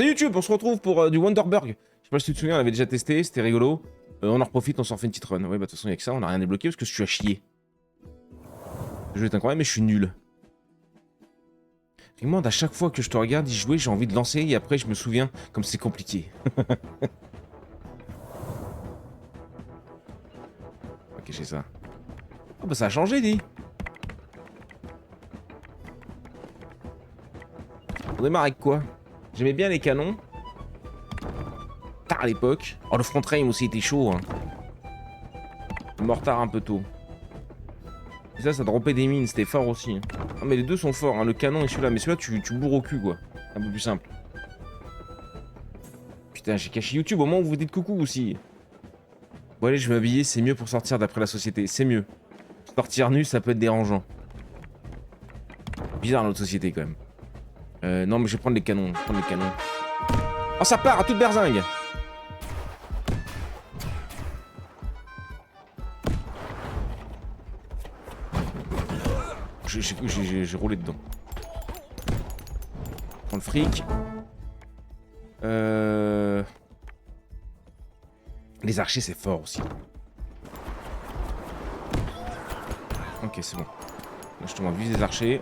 Salut YouTube, on se retrouve pour du Wonderburg. Je sais pas si tu te souviens, on avait déjà testé, c'était rigolo. On en profite, on s'en fait une petite run. Ouais, bah de toute façon, il y a que ça, on a rien débloqué parce que je suis à chier. Le jeu est incroyable, mais je suis nul. Regarde, à chaque fois que je te regarde y jouer, j'ai envie de lancer et après je me souviens comme c'est compliqué. Ok, j'ai ça. Oh bah ça a changé, dis. On démarre avec quoi? J'aimais bien les canons. Tard à l'époque. Oh, le front aim aussi était chaud, hein. Le mortar un peu tôt. Et ça droppait des mines, c'était fort aussi. Hein. Ah, mais les deux sont forts, hein, le canon et celui-là. Mais celui-là, tu bourres au cul, quoi. Un peu plus simple. Putain, j'ai caché YouTube au moment où vous dites coucou aussi. Bon, allez, je vais m'habiller, c'est mieux pour sortir d'après la société. C'est mieux. Sortir nu, ça peut être dérangeant. Bizarre notre société, quand même. Non, mais je vais prendre les canons. Oh, ça part à toute berzingue. J'ai roulé dedans. Prends le fric. Les archers, c'est fort aussi. Ok, c'est bon. Là, je te vise des archers.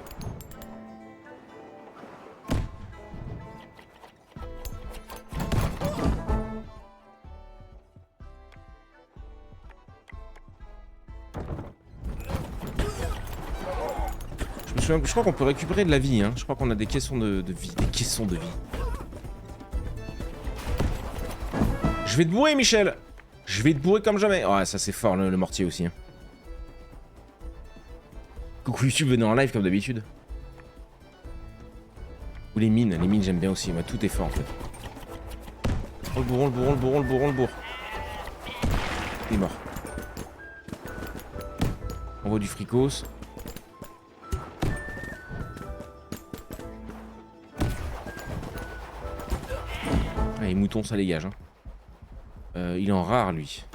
Je crois qu'on peut récupérer de la vie, hein. Je crois qu'on a des caissons de vie. Des caissons de vie. Je vais te bourrer, Michel. Je vais te bourrer comme jamais. Ouais, ça c'est fort, le mortier aussi. Hein. Coucou YouTube, venez en live comme d'habitude. Ou les mines j'aime bien aussi. Moi, tout est fort en fait. Oh, le bourron. Il est mort. On voit du fricos. Ah, les moutons, ça dégage. Hein. Il est en rare, lui.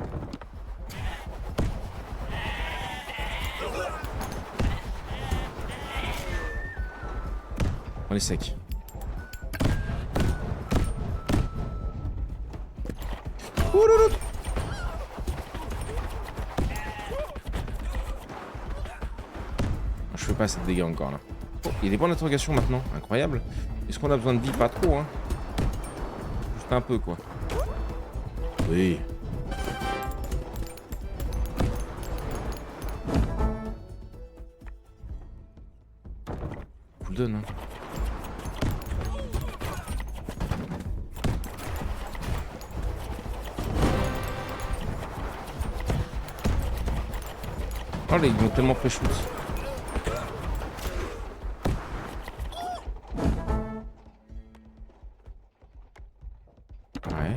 On est sec. Je fais pas assez de dégâts encore là. Oh, il y a des points d'interrogation maintenant, incroyable. Est-ce qu'on a besoin de vie? Pas trop, hein. Juste un peu, quoi. Oui. Cooldown, hein. Oh là, ils vont tellement pré-shoot. Ouais.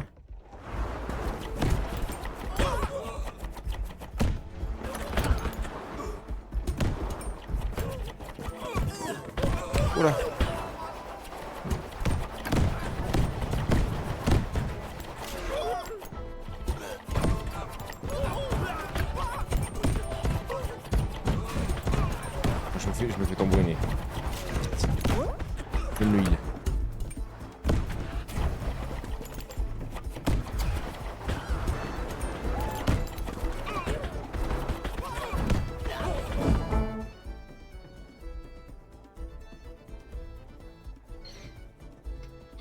Oula. Je me fais tambouriner. Donne le heal.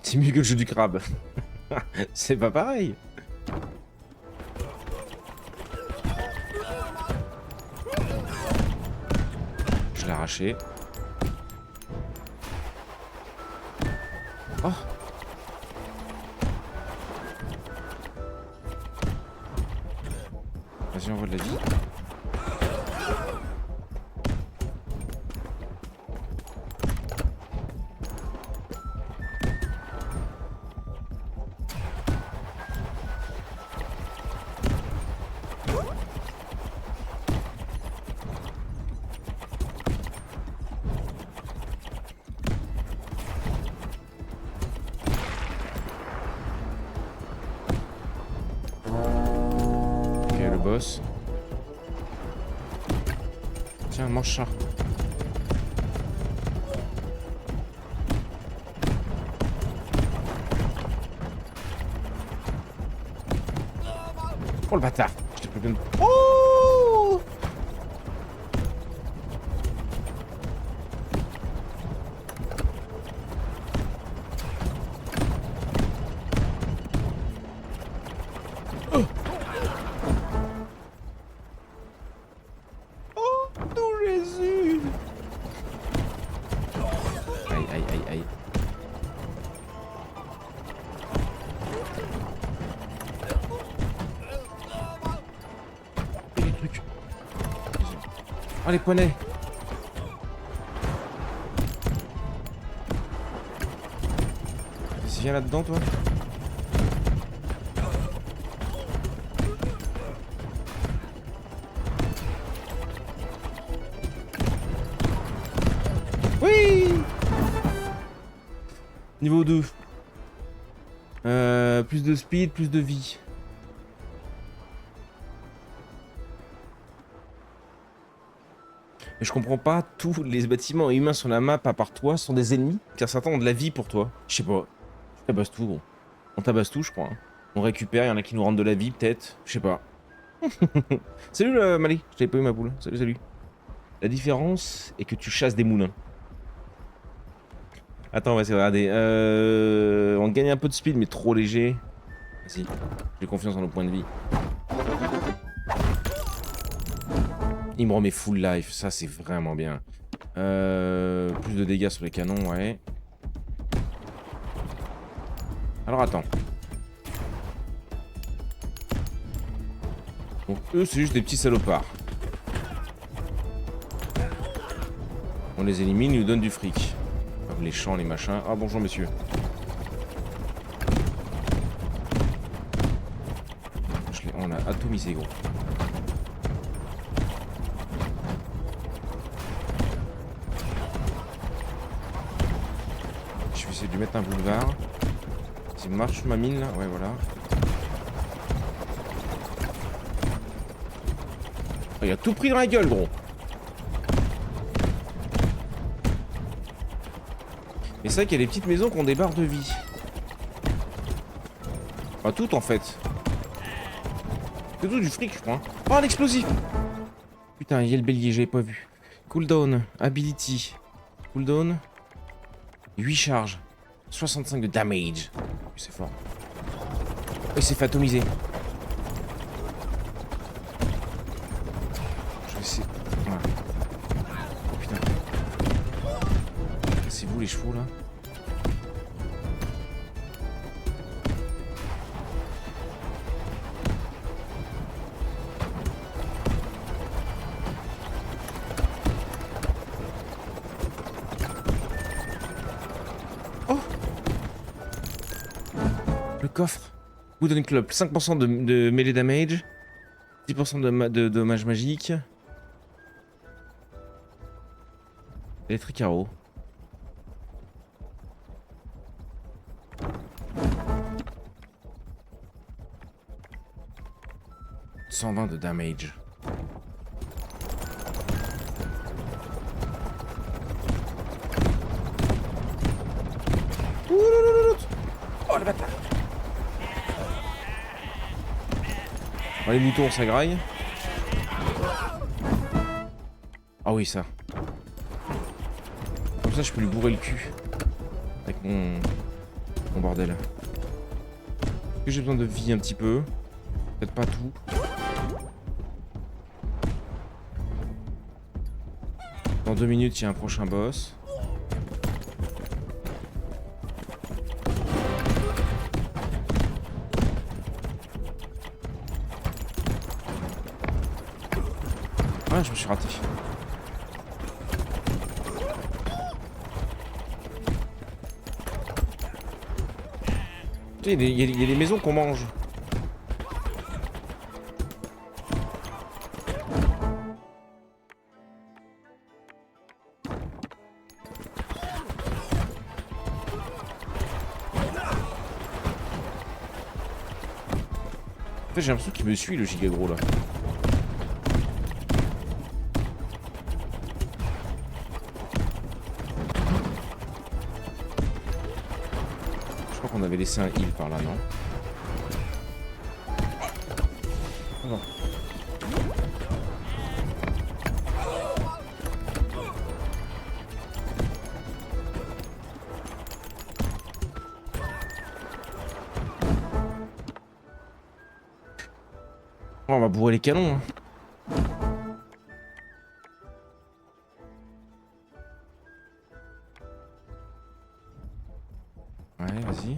C'est mieux que le jeu du crabe. C'est pas pareil. Je l'ai arraché. Oh. Vas-y, envoie de la vie. Boss. Tiens, mange ça. Oh le bâtard. Je t'ai pris plein de... Oh. Oh non Jésus. Aïe aïe aïe aïe. Et les trucs. Oh les poignets. Qu'est-ce qu'il y a là-dedans toi? Oui. Niveau 2. Plus de speed, plus de vie. Mais je comprends pas, tous les bâtiments humains sur la map à part toi sont des ennemis, car certains ont de la vie pour toi. Je sais pas. On tabasse tout, gros. On tabasse tout, je crois. Hein. On récupère, il y en a qui nous rendent de la vie, peut-être. Je sais pas. Salut Mali, je t'avais pas eu ma boule. Salut, salut. La différence est que tu chasses des moulins. Attends, on va essayer de regarder. On gagne un peu de speed, mais trop léger. Vas-y, j'ai confiance en nos points de vie. Il me remet full life, ça c'est vraiment bien. Plus de dégâts sur les canons, ouais. Alors attends. Donc eux c'est juste des petits salopards. On les élimine, ils nous donnent du fric. Comme les champs, les machins. Ah bonjour messieurs. On a atomisé gros. Je vais essayer de lui mettre un boulevard. Ça marche ma mine là. Ouais voilà. Oh, il a tout pris dans la gueule gros. Mais c'est vrai qu'il y a des petites maisons qui ont des barres de vie. Pas toutes en fait. C'est tout du fric je crois. Oh un explosif. Putain il y a le bélier, j'avais pas vu. Cooldown, ability. Cooldown. 8 charges. 65 de damage. C'est fort. Oh, il s'est fait atomiser. Je vais essayer. Voilà. Oh putain. C'est vous les chevaux là. Coffre. Wooden Club, 5% de melee damage, 10% de dommages magiques. Electric Arrow. « 120 de damage. Oh le bâtard. Oh, les moutons ça graille. Ah oui ça. Comme ça je peux lui bourrer le cul. Avec mon bordel. Est-ce que j'ai besoin de vie un petit peu? Peut-être pas tout. Dans 2 minutes il y a un prochain boss. Ah, je me suis raté. Il y a des maisons qu'on mange. En fait, j'ai l'impression qu'il me suit le giga gros là. On avait laissé un heal par là, non? Attends. Oh, on va bourrer les canons. Hein. Ouais, vas-y.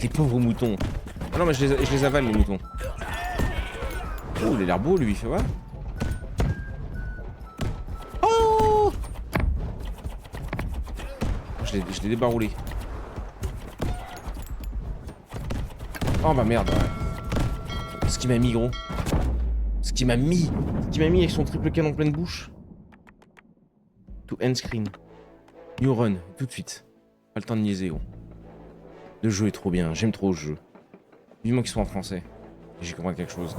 Les pauvres moutons. Ah non, mais je les avale, les moutons. Oh, il a l'air beau, lui, ça va? Oh! Je l'ai débaroulé. Oh bah merde, ouais. Ce qui m'a mis, gros. Ce qui m'a mis avec son triple canon pleine bouche. To end screen. New run, tout de suite. Pas le temps de niaiser, gros. Le jeu est trop bien, j'aime trop ce jeu. Vivement qu'il soit en français. Et j'ai compris quelque chose.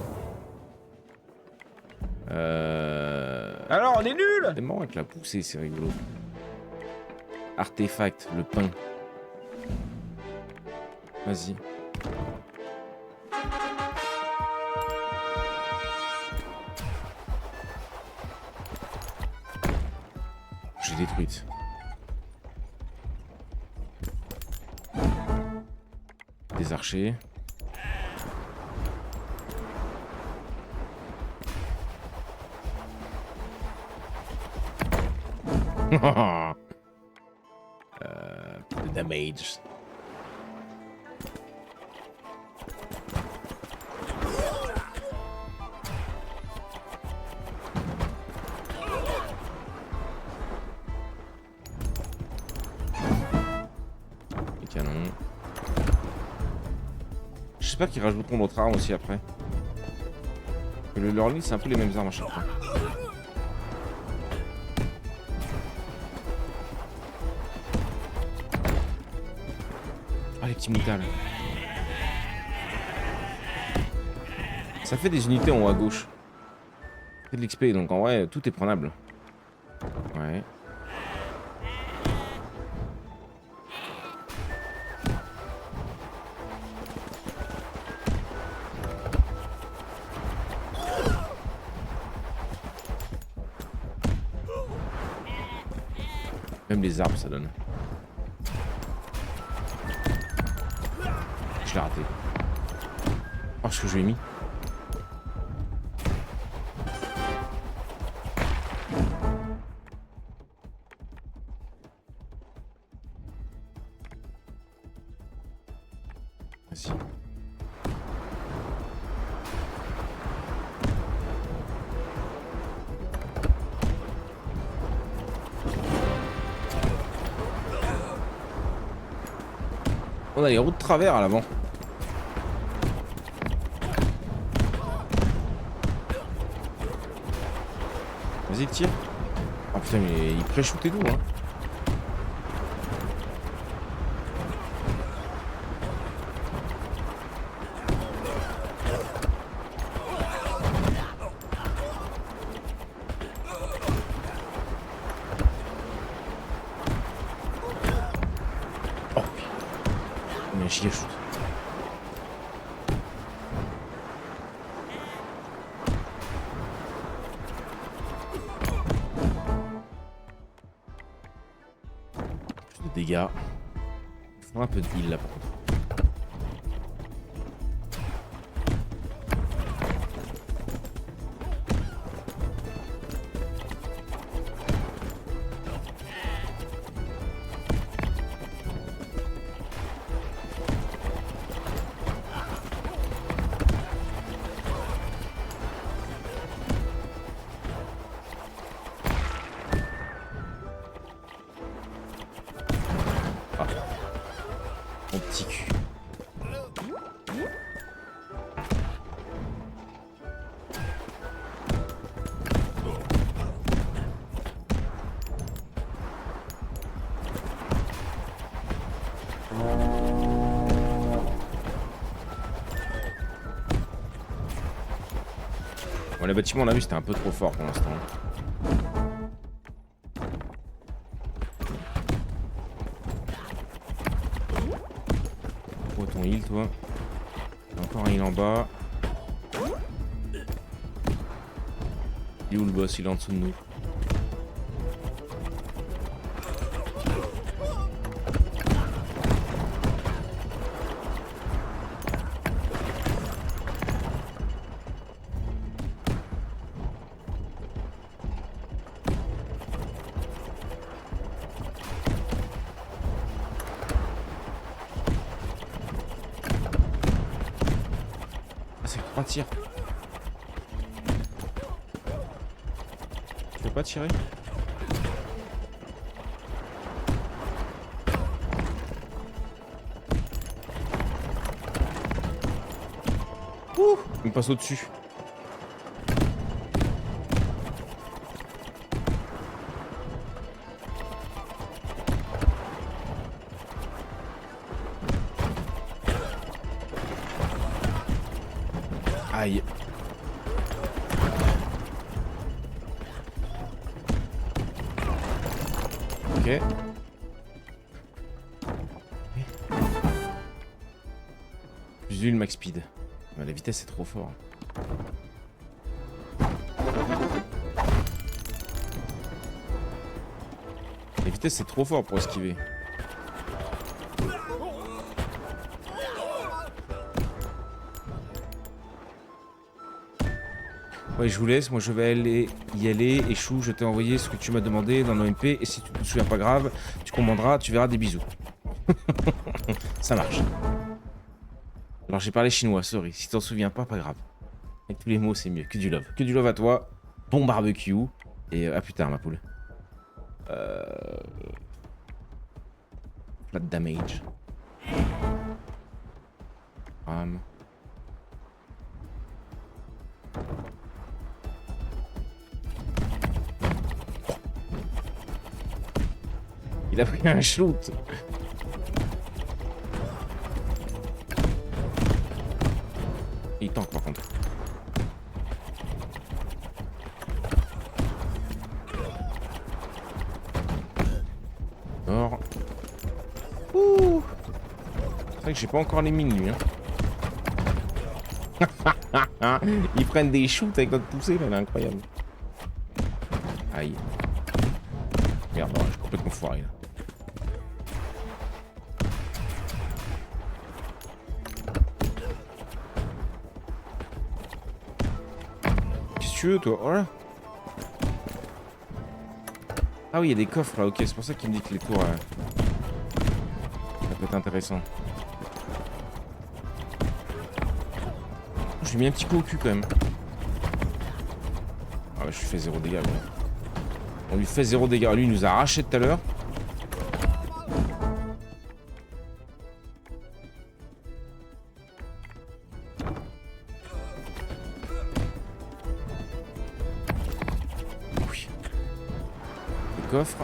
Alors, on est nuls! C'est marrant avec la poussée, c'est rigolo. Artefact, le pain. Vas-y. J'ai détruite. Des archers. The damage. Les canons. J'espère qu'ils rajouteront d'autres armes aussi après. Leur ligne c'est un peu les mêmes armes à chaque fois. Ah les petits moutals. Ça fait des unités en haut à gauche. Ça fait de l'XP donc en vrai tout est prenable. Ouais. Même les arbres ça donne. Je l'ai raté. Oh ce que je lui ai mis. Vas-y. On a les roues de travers à l'avant. Vas-y, tire. Oh putain, mais il pré-shoot et tout, hein. Oh, mais un giga shoot. Dégâts. Il faut un peu de heal là par contre. Mon petit cul. Bon, les bâtiments on a vu c'était un peu trop fort pour l'instant. ton heal, toi. Encore un heal en bas. Il est où le boss? Il est en dessous de nous. Un tir. Tu veux pas tirer? Ouh, il me passe au-dessus. Aïe. Ok. J'ai eu le max speed. Ouais, la vitesse est trop fort. La vitesse c'est trop fort pour esquiver. Ouais, je vous laisse, moi je vais y aller. Et Chou, je t'ai envoyé ce que tu m'as demandé dans l'OMP. Et si tu te souviens pas grave, tu commanderas, tu verras des bisous. Ça marche. Alors j'ai parlé chinois, sorry. Si t'en souviens pas, pas grave. Avec tous les mots, c'est mieux. Que du love. Que du love à toi. Bon barbecue. Et à plus tard, ma poule. Flat damage. Ram. Il a pris un shoot. Il tank par contre. Mort. Ouh. C'est vrai que j'ai pas encore les mines lui. Hein. Ils prennent des shoots avec notre poussée, là, elle est incroyable. Aïe. Merde, je suis complètement foiré là. Qu'est-ce que tu veux toi? Voilà. Ah oui, il y a des coffres là, ok, c'est pour ça qu'il me dit que les tours... ça peut être intéressant. J'ai mis un petit coup au cul quand même. Ah ouais, je lui fais 0 dégâts. Bon. On lui fait 0 dégâts. Lui, il nous a arraché tout à l'heure. Oui. Le coffre.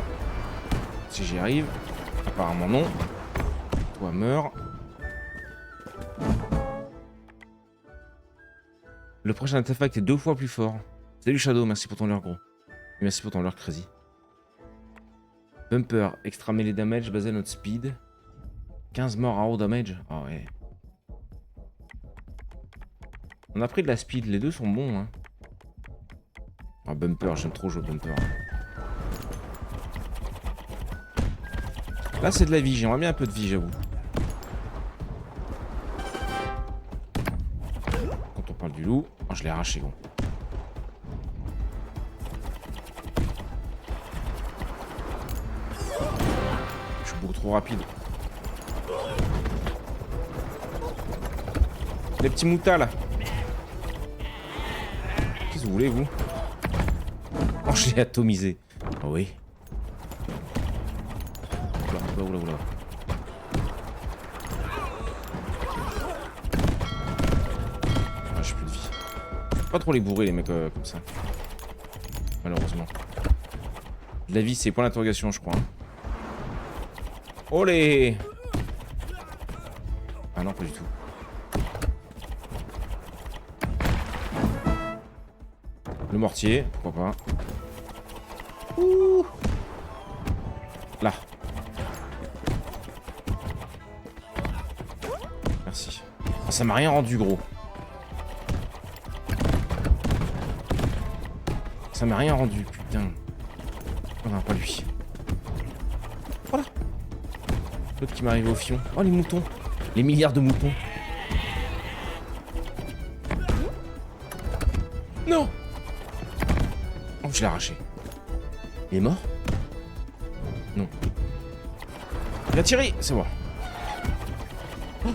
Si j'y arrive. Apparemment non. Toi, meurs. Le prochain artefact est 2 fois plus fort. Salut Shadow, merci pour ton leurre gros. Et merci pour ton leurre crazy. Bumper, extra melee damage basé à notre speed. 15 morts à haut damage. Ah ouais. On a pris de la speed, les deux sont bons. Hein. Ah, Bumper, j'aime trop jouer Bumper. Là c'est de la vie, j'aimerais bien un peu de vie j'avoue. Quand on parle du loup, oh, je l'ai arraché gros. Je suis beaucoup trop rapide. Les petits moutas là. Qu'est-ce que vous voulez vous? Oh je l'ai atomisé. Oh oui. Oula, oula. Ah, j'ai plus de vie. Pas trop les bourrer les mecs comme ça. Malheureusement. La vie c'est point d'interrogation je crois. Hein. Olé! Ah non pas du tout. Le mortier, pourquoi pas. Ouh! Là. Ça m'a rien rendu, gros. Ça m'a rien rendu, putain. Oh non, pas lui. Voilà. L'autre qui m'arrive au fion. Oh, les moutons. Les milliards de moutons. Non. Oh, je l'ai arraché. Il est mort? Non. Il a tiré. C'est moi. Oh.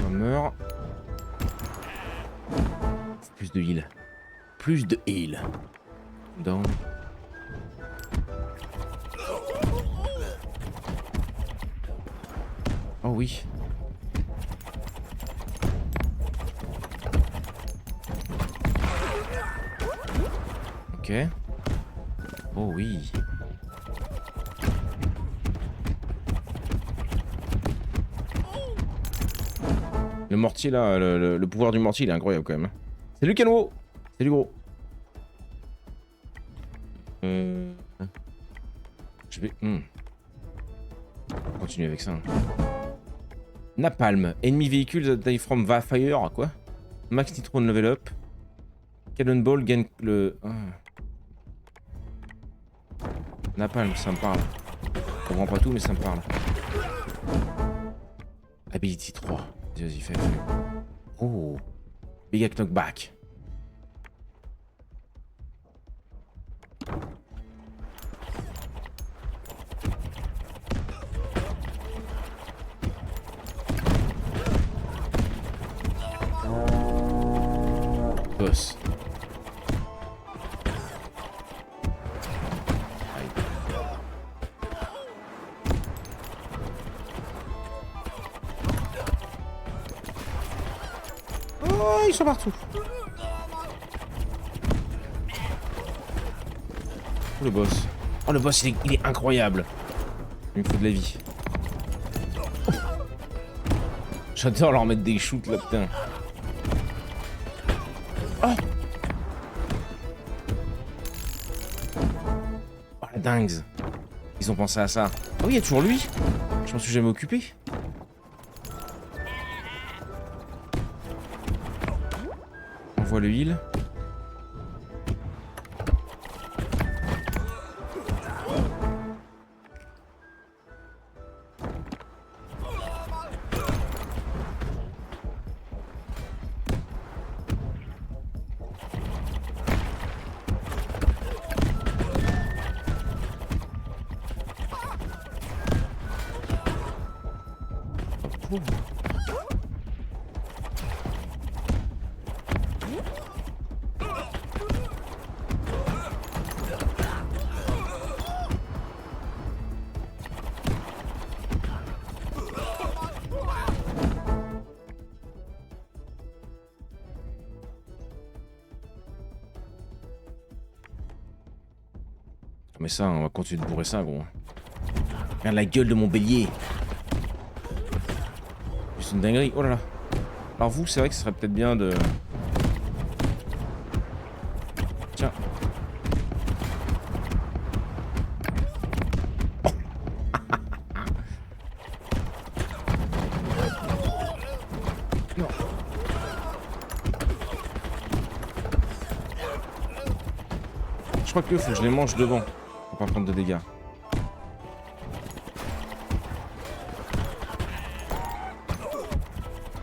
On meurt. Plus de heal. Plus de heal. Down. Oh oui. Ok. Oh oui. Le mortier là, le pouvoir du mortier il est incroyable quand même. Salut Canwo. Salut gros. Je vais... continuer avec ça. Hein. Napalm. Enemy véhicule that die from fire. Quoi? Max Nitron level up. Cannonball gagne le... Napalm, ça me parle. Je comprends pas tout, mais ça me parle. Ability 3. Vas-y, fais. Oh. Big knockback. Boss. Oh, ils sont partout. Oh, le boss. Oh, le boss, il est incroyable. Il me faut de la vie. Oh. J'adore leur mettre des shoots là, putain. Oh, oh la dingue. Ils ont pensé à ça. Ah oui, il y a toujours lui. Je m'en suis jamais occupé. On voit le heal. Mais ça, on va continuer de bourrer ça, gros. Regarde la gueule de mon bélier. C'est une dinguerie. Oh là là. Alors vous, c'est vrai que ce serait peut-être bien de... Tiens. Oh. Non. Je crois que faut que je les mange devant. Pour pas prendre de dégâts.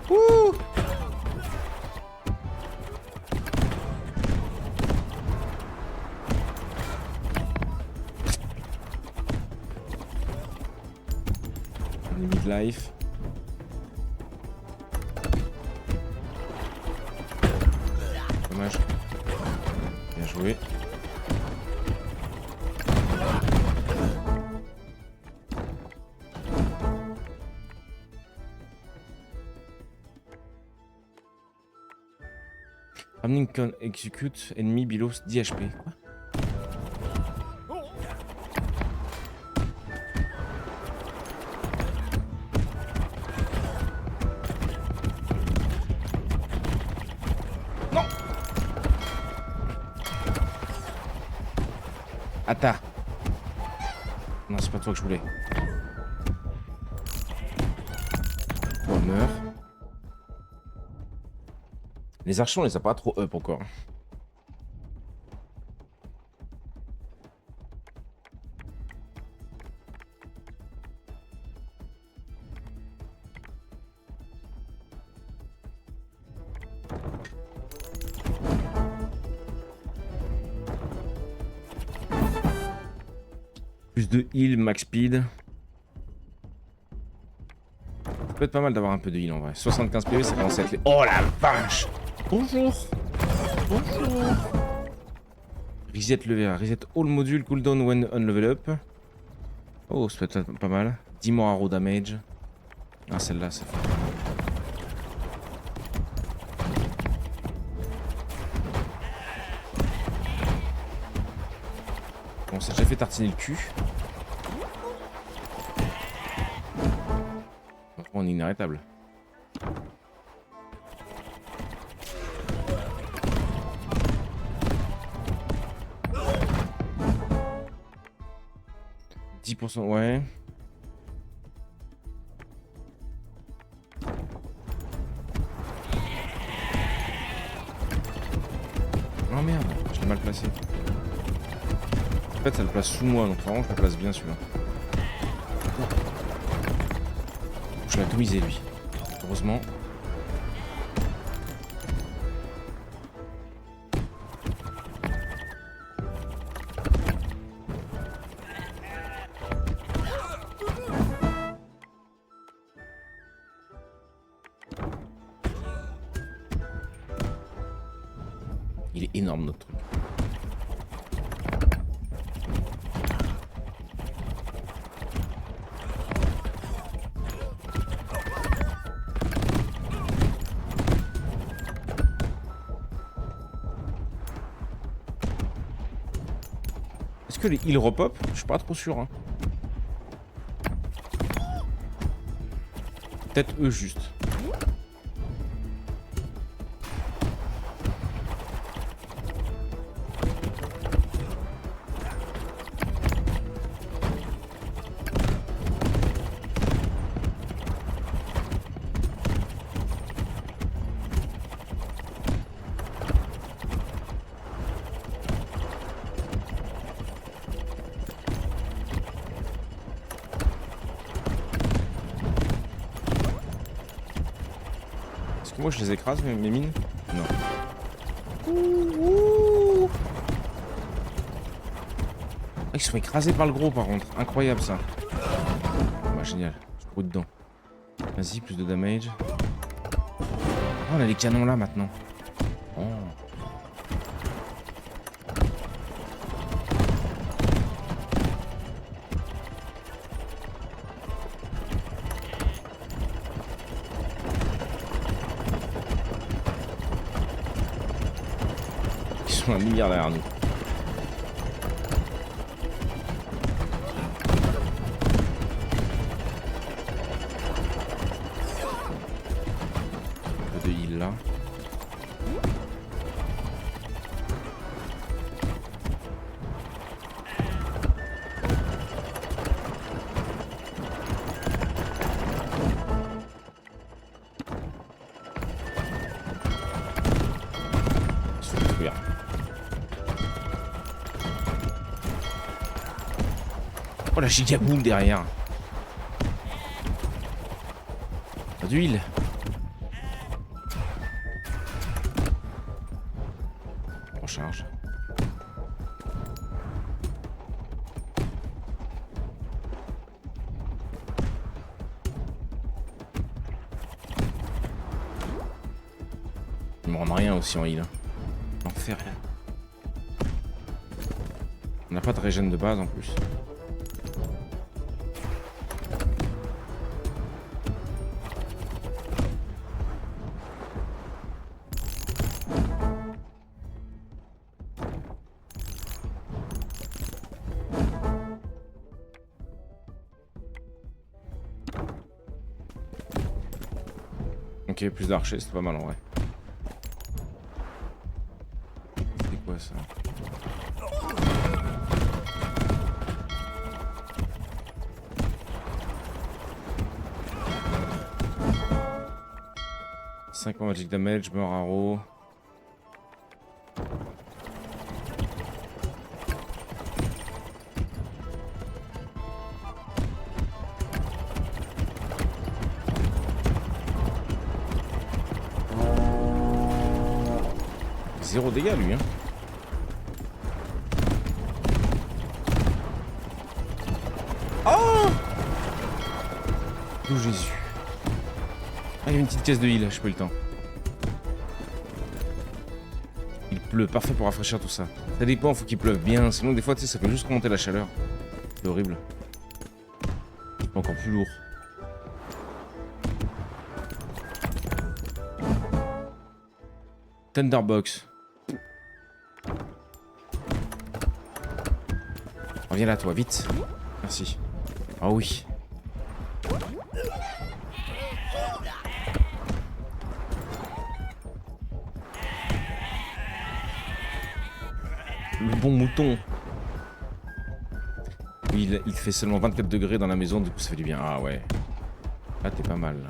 Ouh! Limit life. Dommage. Bien joué. Running can execute enemy below 10 HP. Quoi? Non! Attends. Non, c'est pas toi que je voulais. Oh, meurt. Les archers, on les a pas trop up encore. Plus de heal, max speed. Ça peut être pas mal d'avoir un peu de heal en vrai. 75 PV, ça commence à être les... Oh la vache! Bonjour! Bonjour! Reset level, reset all module cooldown when on level up. Oh, ça peut être pas mal. 10 more arrow damage. Ah, celle-là, c'est fort. Bon, on s'est déjà fait tartiner le cul. On est inarrêtable. Ouais. Oh merde, je l'ai mal placé. En fait, ça le place sous moi, donc vraiment, je le place bien celui-là. Je l'ai atomisé lui. Heureusement. Il est énorme notre truc. Est-ce que les heals repop? Je suis pas trop sûr. Hein. Peut-être eux juste. Est-ce que moi je les écrase mes mines? Non. Ouh. Ils sont écrasés par le gros par contre. Incroyable ça. Bah génial. Je cours dedans. Vas-y, plus de damage. Oh, on a les canons là maintenant. Oh. Ils sont un milliard derrière nous. Un peu de heal là. Se détruire. Oh la gigaboule derrière. Pas d'huile. Recharge. Il me rend rien aussi en heal. On fait rien. On n'a pas de régène de base en plus. Ok, plus d'archers, c'est pas mal en vrai. C'est quoi ça? 5 magic damage, meurs arrow. Zéro dégâts lui hein. Oh Jésus. Ah, il y a une petite caisse de heal, j'ai pas eu le temps. Il pleut, parfait pour rafraîchir tout ça. Ça dépend, faut qu'il pleuve bien, sinon des fois tu sais ça fait juste remonter la chaleur. C'est horrible. Encore plus lourd. Thunderbox. Reviens là toi, vite. Merci. Oh oui. Le bon mouton. Oui, il fait seulement 24 degrés dans la maison, du coup ça fait du bien. Ah ouais. Là t'es pas mal là.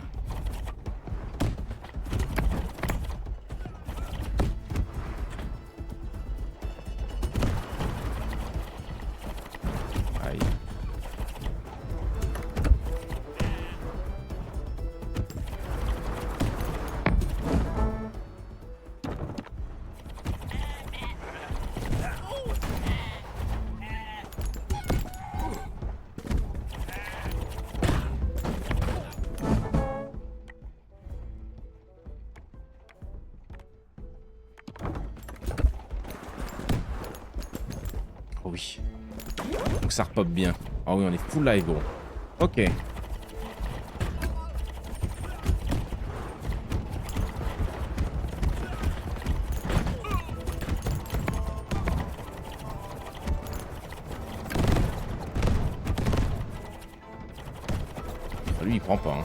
Aïe. Oh oui. Donc ça repop bien. Ah oui, on est full live, gros. Ok. Lui, il prend pas. Hein.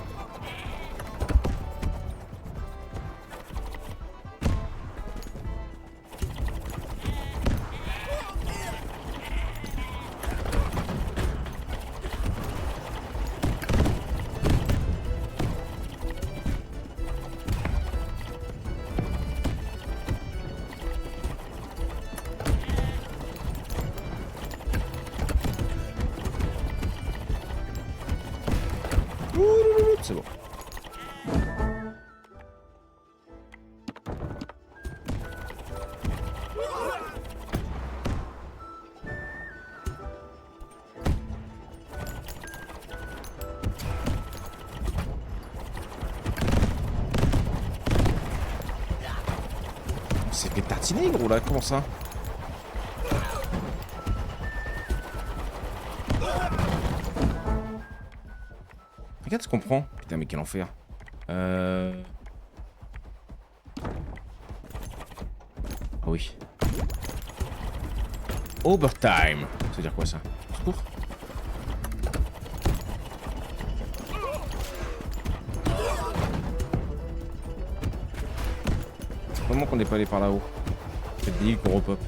C'est bon. On s'est fait tartiner gros là, comment ça? Regarde ce qu'on prend. Putain mais quel enfer. Oh oui. Overtime. Ça veut dire quoi ça? Secours. Comment qu'on n'est pas allé par là-haut? C'est des îles qu'on repop.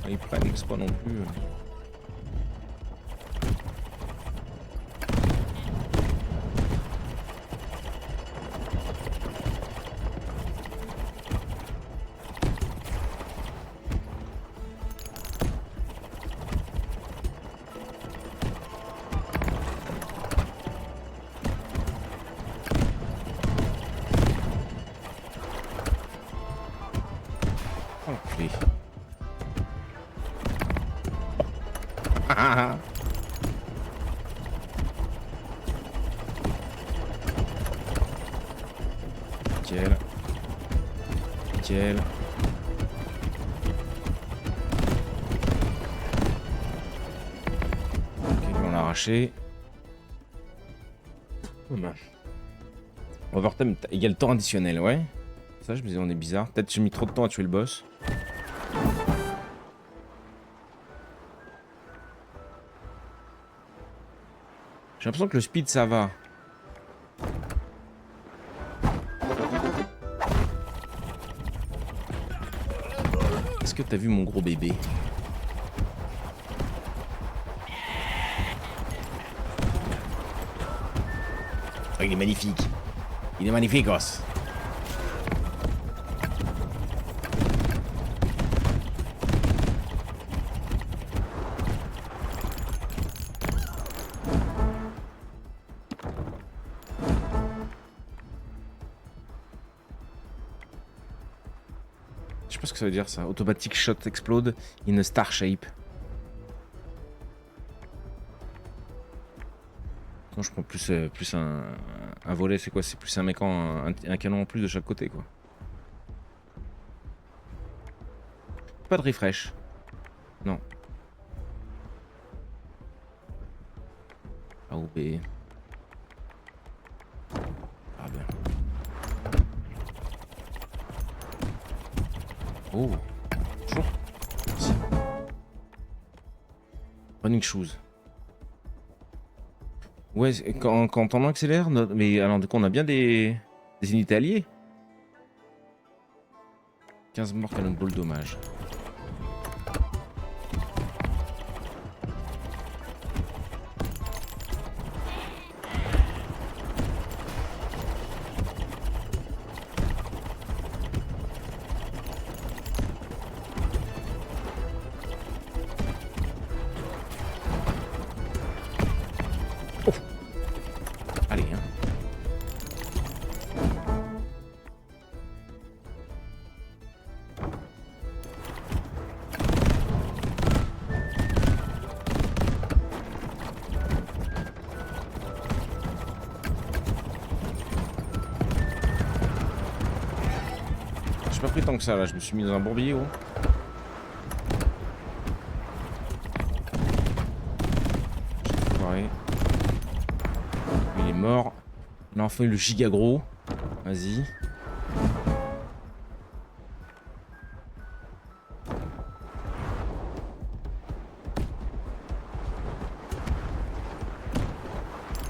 Ils prennent, c'est pas non plus. Oh l'enculé. Nickel. Nickel. Ok, on l'a arraché. Overtime égale temps additionnel, ouais. Ça, je me disais, on est bizarre. Peut-être j'ai mis trop de temps à tuer le boss. J'ai l'impression que le speed ça va. t'as vu mon gros bébé? Oh, il est magnifique. Il est magnifique, os. Je sais pas ce que ça veut dire ça. Automatic shot explode in a star shape. Non, je prends plus un volet, c'est quoi? C'est plus un mec un canon en plus de chaque côté, quoi. Pas de refresh. Non. A ou B. Ah bien. Oh. Bonjour. Merci. Running shoes. Ouais, quand on accélère, mais alors du coup on a bien des unités alliées. 15 morts, cannonball, dommage. Allez, hein. J'ai pas pris tant que ça là, je me suis mis dans un bourbier, gros. J'ai foiré. Il est mort. On a enfin eu le giga gros. Vas-y.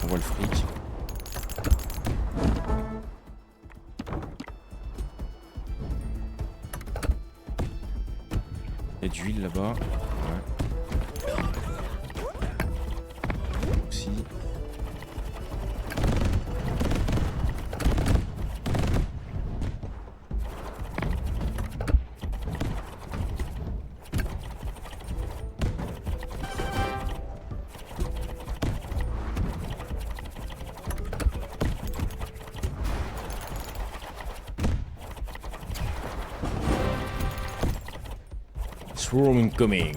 On voit le fric. Il y a de l'huile là-bas. Ouais. Aussi. Swarm incoming.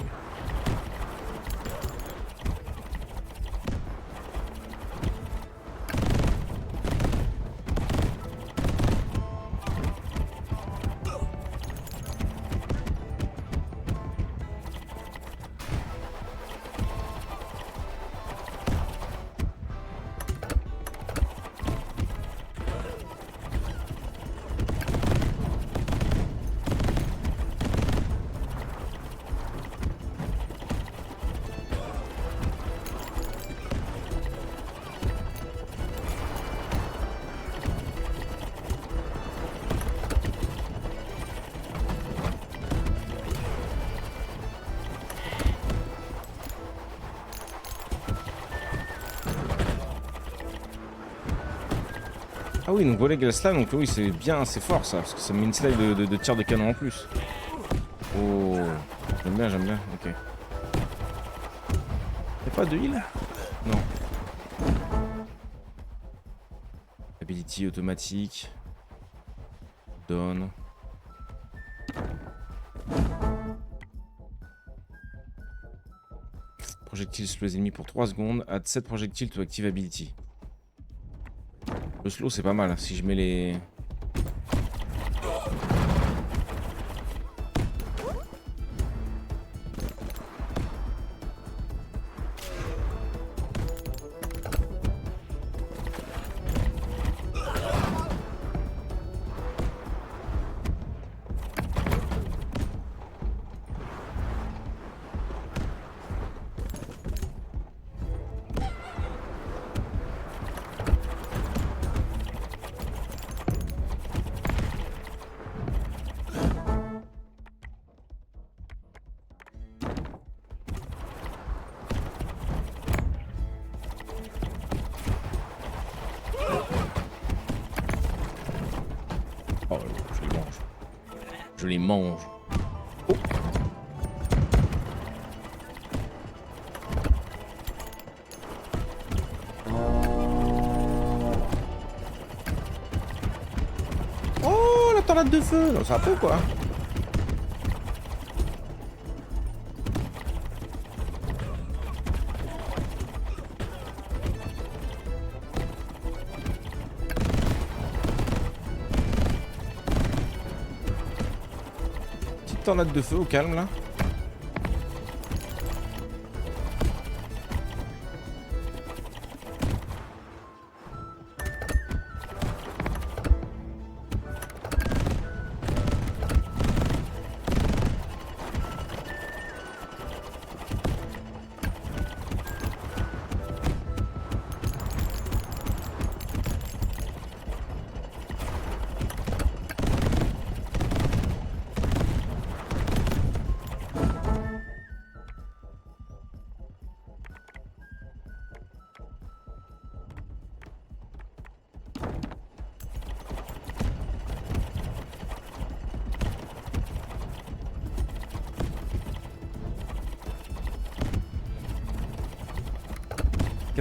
Ah oui, donc volet glace là, donc oui, c'est bien, c'est fort ça, parce que ça met une slide de tir de canon en plus. Oh, j'aime bien, ok. Y'a pas de heal? Non. Ability automatique. Down. Projectile sur les ennemis pour 3 secondes. Add 7 projectiles to active ability. Le slow c'est pas mal si je mets les... Je les mange. Oh. Oh, la tornade de feu. Non, ça va pas ou quoi? Tornade de feu au calme là.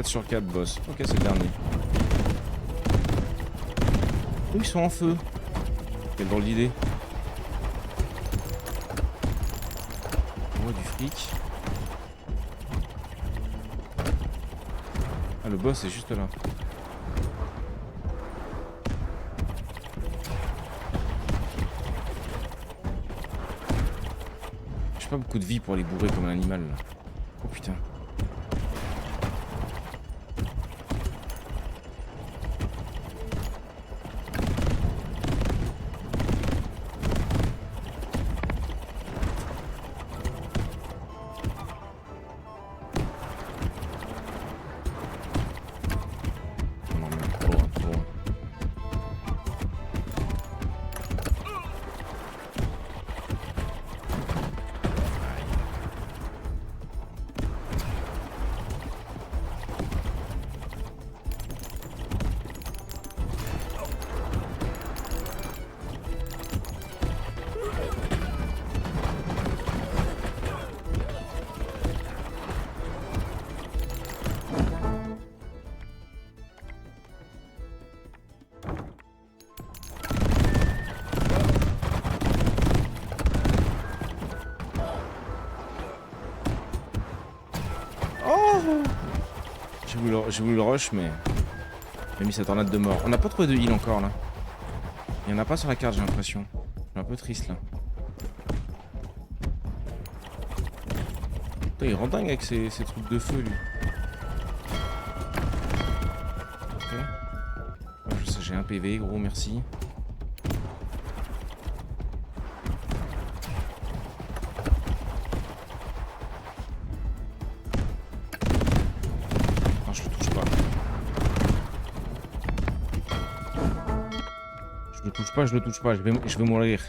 Sur 4 boss. Ok, c'est le dernier. Où ils sont en feu? Quelle drôle d'idée. On voit du fric. Ah, le boss est juste là. J'ai pas beaucoup de vie pour les bourrer comme un animal là. Oh putain. J'ai voulu le rush, mais j'ai mis sa tornade de mort. On n'a pas trouvé de heal encore là. Il n'y en a pas sur la carte, j'ai l'impression. Je suis un peu triste là. Putain, il rend dingue avec ses trucs de feu lui. Ok. Je sais, j'ai un PV, gros, merci. Je le touche pas, je vais mourir.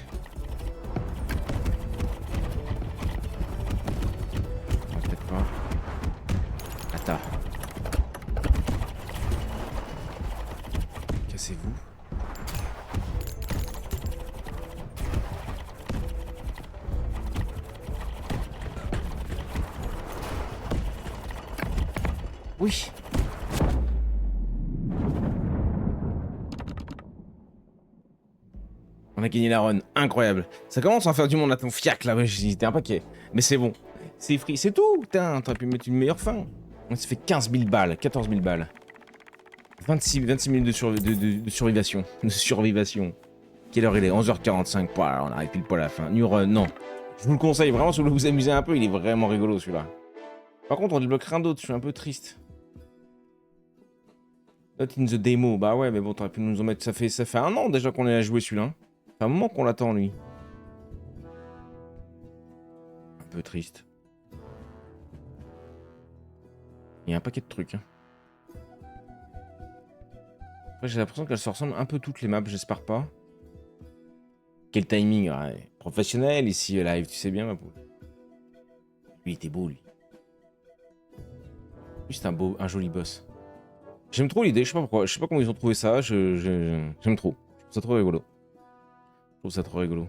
Non, peut-être pas. Attends. Cassez-vous. Oui. On a gagné la run, incroyable. Ça commence à en faire du monde à ton fiac là, ouais, j'étais un paquet. Mais c'est bon, c'est free, c'est tout, putain, t'aurais pu mettre une meilleure fin. On s'est fait 15 000 balles, 14 000 balles. 26 minutes de survivation. De survivation. Quelle heure il est? 11h45, voilà, on arrive pile poil à la fin. New run, non. Je vous le conseille, vraiment, si vous voulez vous amuser un peu, il est vraiment rigolo celui-là. Par contre, on débloque rien d'autre, je suis un peu triste. Not in the demo, bah ouais, mais bon, t'aurais pu nous en mettre, ça fait 1 an déjà qu'on est à jouer celui-là. C'est un moment qu'on l'attend, lui. Un peu triste. Il y a un paquet de trucs. Hein. Après, j'ai l'impression qu'elles se ressemblent un peu toutes les maps, j'espère pas. Quel timing, ouais. Professionnel, ici, live, tu sais bien, ma poule. Lui, il était beau, lui. Lui, c'est un joli boss. J'aime trop l'idée, je sais pas pourquoi. Je sais pas comment ils ont trouvé ça, j'aime trop. Je trouve ça trop rigolo. Je trouve ça trop rigolo.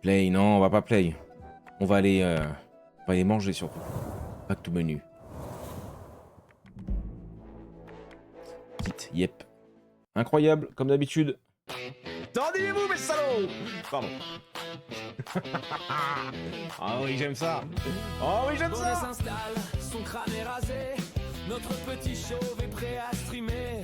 Play, non, on va pas play. On va aller manger surtout. Back to menu. Petite, yep. Incroyable, comme d'habitude. Tendez-vous, mes salauds! Pardon. Ah oui, j'aime ça. Oh oui, j'aime Bonnet ça! s'installe, son crâne est rasé. Notre petit chauve est prêt à streamer.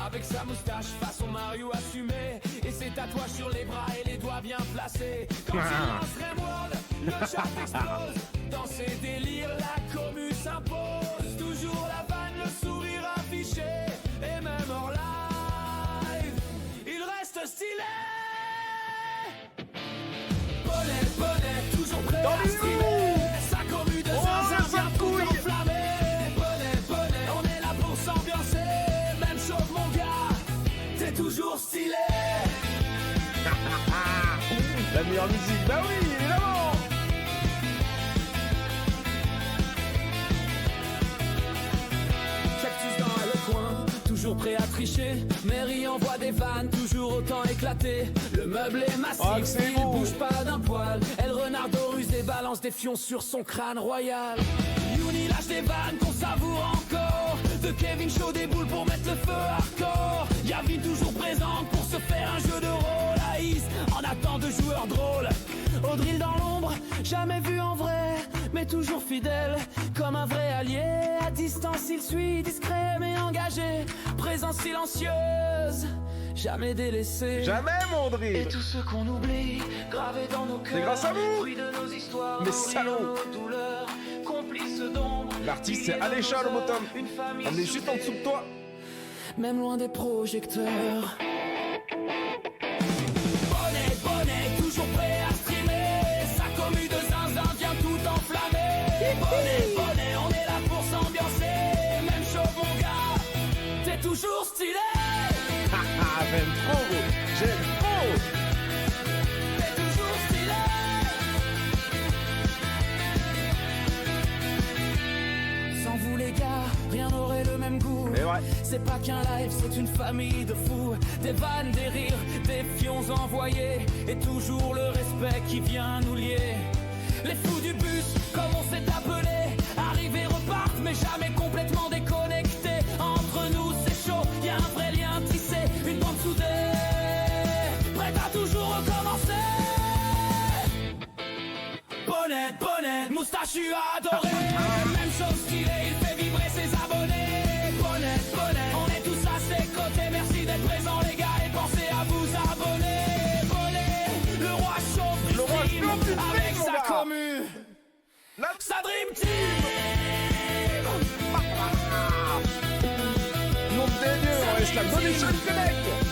Avec sa moustache façon Mario assumé. Et ses tatouages sur les bras et les doigts bien placés. Quand il lance Rimworld, le chat explose. Dans ses délires, la commu s'impose. Toujours la vanne, le sourire affiché. Et même hors live, il reste stylé. Bonnet, toujours prêt à streamer. Sa commu de zinzin vient tout enflammer. Bonnet, on est là pour s'ambiancer. Même chauve mon gars, t'es toujours stylé. La meilleure musique, bah oui, évidemment! Cactus dans le coin, toujours prêt à tricher. Mary envoie des vannes, toujours autant éclatées. Le meuble est massif, Oh, c'est il beau. bouge pas d'un poil. Elle renardo ruse et balance des fions sur son crâne royal. Youni lâche des vannes qu'on savoure encore. De Kevin Shaw des boules pour mettre le feu hardcore. Yavin toujours présente pour se faire un jeu de rôle. Aïs en attend de joueurs drôles. Audril dans l'ombre, jamais vu en vrai, mais toujours fidèle, comme un vrai allié. À distance il suit, discret mais engagé. Présence silencieuse, jamais délaissé. Jamais, mon Et drill! tous ceux qu'on oublie, gravés dans nos cœurs. C'est grâce à vous. Fruit de nos histoires, Mais nourris salauds. de nos douleurs, complices d'ombre. L'artiste, c'est piliers de Alécha, nos le bottom. heures, une famille On est juste en dessous de toi. même loin des projecteurs. Bonnet, toujours prêt à streamer. Sa commu de zinzin vient tout enflammer. Bonnet, on est là pour s'ambiancer. Même chauve mon gars, t'es toujours stylé. Ah, j'aime trop! J'aime trop! T'es toujours stylé. Sans vous les gars, rien n'aurait le même goût. Mais ouais. C'est pas qu'un live, c'est une famille de fous. Des vannes, des rires, des fions envoyés. Et toujours le respect qui vient nous lier. Les fous du bus, comme on s'est appelé. Arrivent et repartent, mais jamais complètement déconnectés. Entre nous, c'est chaud, y a un vrai lien tissé. Une bande soudée, prête à toujours recommencer. Bonnet, moustachu adoré. Même chose stylé, il fait vibrer ses abonnés. Bonnet, on est tous à ses côtés. Merci d'être présents les gars et pensez à vous abonner. Bonnet, le roi chaud du Le roi stream chaud du stream, avec mon sa gars. commu, Là, sa dream team. nom de Dieu, on laisse la bonne échelle connect!